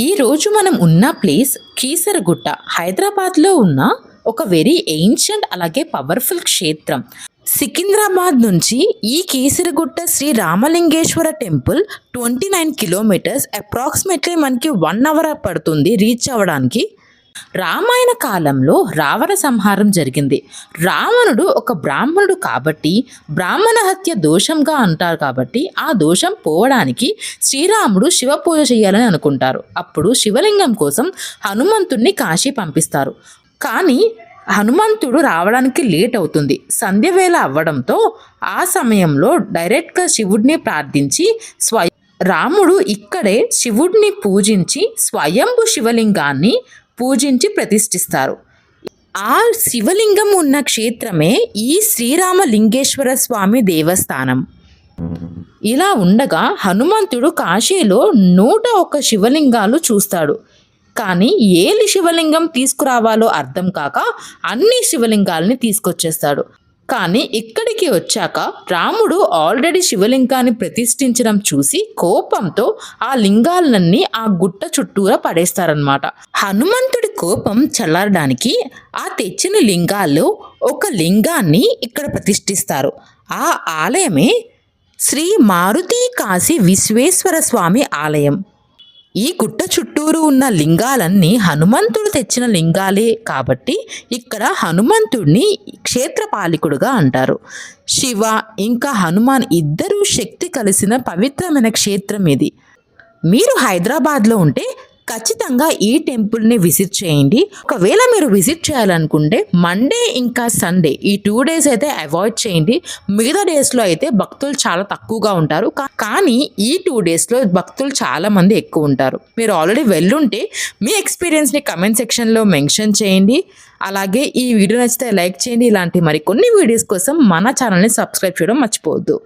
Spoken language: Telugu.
ఈ రోజు మనం ఉన్న ప్లేస్ కీసరగుట్ట హైదరాబాద్లో ఉన్న ఒక వెరీ ఏన్షియంట్ అలాగే పవర్ఫుల్ క్షేత్రం. సికింద్రాబాద్ నుంచి ఈ Keesaragutta Sri Ramalingeswara temple 29 kilometres, approximately మనకి 1 అవర్ పడుతుంది రీచ్ అవ్వడానికి. రామాయణ కాలంలో రావణ సంహారం జరిగింది. రావణుడు ఒక బ్రాహ్మణుడు కాబట్టి బ్రాహ్మణ హత్య దోషంగా అంటారు కాబట్టి ఆ దోషం పోవడానికి శ్రీరాముడు శివ పూజ చేయాలని అనుకుంటారు. అప్పుడు శివలింగం కోసం హనుమంతుడిని కాశీ పంపిస్తారు. కానీ హనుమంతుడు రావడానికి లేట్ అవుతుంది. సంధ్యవేళ అవ్వడంతో ఆ సమయంలో డైరెక్ట్గా శివుడిని ప్రార్థించి రాముడు ఇక్కడే శివుడిని పూజించి స్వయంభు శివలింగాన్ని పూజించి ప్రతిష్ఠిస్తారు. ఆ శివలింగం ఉన్న క్షేత్రమే ఈ శ్రీరామలింగేశ్వర స్వామి దేవస్థానం. ఇలా ఉండగా హనుమంతుడు కాశీలో 101 శివలింగాలు చూస్తాడు. కానీ ఏ శివలింగం తీసుకురావాలో అర్థం కాక అన్ని శివలింగాల్ని తీసుకొచ్చేస్తాడు. కానీ ఇక్కడికి వచ్చాక రాముడు ఆల్రెడీ శివలింగాన్ని ప్రతిష్ఠించడం చూసి కోపంతో ఆ లింగాలన్నీ ఆ గుట్ట చుట్టూరా పడేస్తారనమాట. హనుమంతుడి కోపం చల్లారడానికి ఆ తెచ్చిన లింగాల్లో ఒక లింగాన్ని ఇక్కడ ప్రతిష్ఠిస్తారు. ఆ ఆలయమే శ్రీ మారుతి కాశీ విశ్వేశ్వర స్వామి ఆలయం. ఈ గుట్ట చుట్టూరు ఉన్న లింగాలన్నీ హనుమంతుడు తెచ్చిన లింగాలే కాబట్టి ఇక్కడ హనుమంతుడిని క్షేత్రపాలికుడుగా అంటారు. శివ ఇంకా హనుమాన్ ఇద్దరూ శక్తి కలిసిన పవిత్రమైన క్షేత్రం ఇది. మీరు హైదరాబాద్లో ఉంటే ఖచ్చితంగా ఈ టెంపుల్ని విజిట్ చేయండి. ఒకవేళ మీరు విజిట్ చేయాలనుకుంటే మండే ఇంకా సండే ఈ 2 days అయితే అవాయిడ్ చేయండి. మిగతా డేస్లో అయితే భక్తులు చాలా తక్కువగా ఉంటారు. కానీ ఈ 2 daysలో భక్తులు చాలా మంది ఎక్కువ ఉంటారు. మీరు ఆల్రెడీ వెళ్ళుంటే మీ ఎక్స్పీరియన్స్ని కమెంట్ సెక్షన్లో మెన్షన్ చేయండి. అలాగే ఈ వీడియో నచ్చితే లైక్ చేయండి. ఇలాంటి మరికొన్ని వీడియోస్ కోసం మన ఛానల్ని సబ్స్క్రైబ్ చేయడం మర్చిపోవద్దు.